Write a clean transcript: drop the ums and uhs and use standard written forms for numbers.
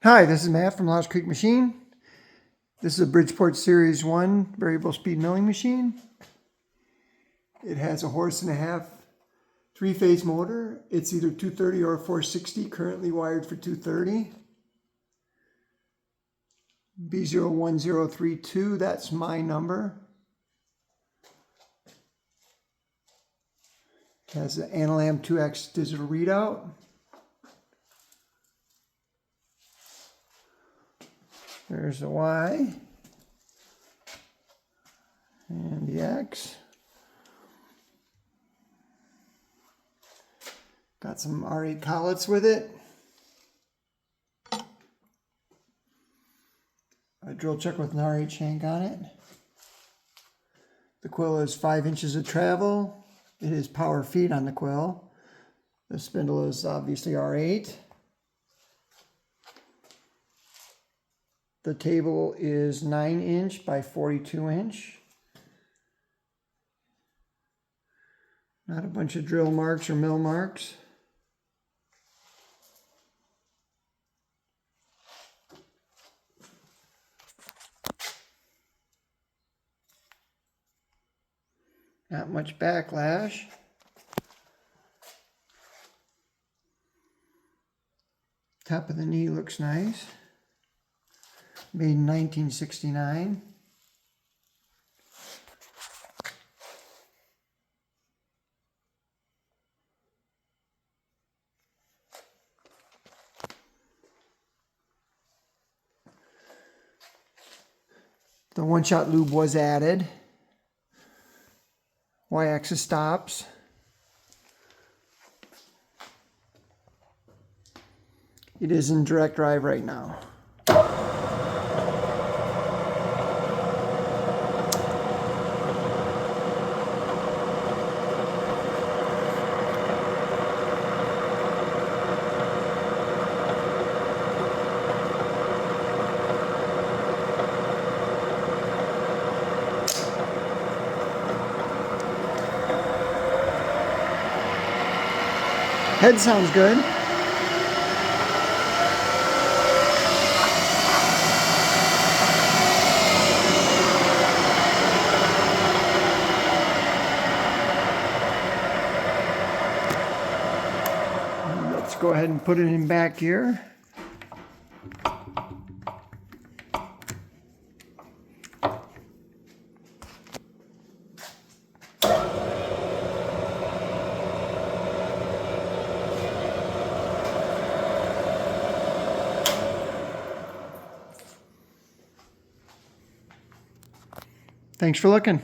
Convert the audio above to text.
Hi, this is Matt from Lost Creek Machine. This is a Bridgeport Series 1 variable speed milling machine. It has a 1.5 horse, three-phase motor. It's either 230 or 460, currently wired for 230. B01032, that's my number. It has an Anilam 2X digital readout. There's the Y and the X. Got some R8 collets with it. A drill chuck with an R8 shank on it. The quill is 5 inches of travel. It is power feed on the quill. The spindle is obviously R8. The table is 9 inch by 42 inch. Not a bunch of drill marks or mill marks. Not much backlash. Top of the knee looks nice. Made in 1969. The one-shot lube was added. Y-axis stops. It is in direct drive right now. Head sounds good. Let's go ahead and put it in back gear. Thanks for looking.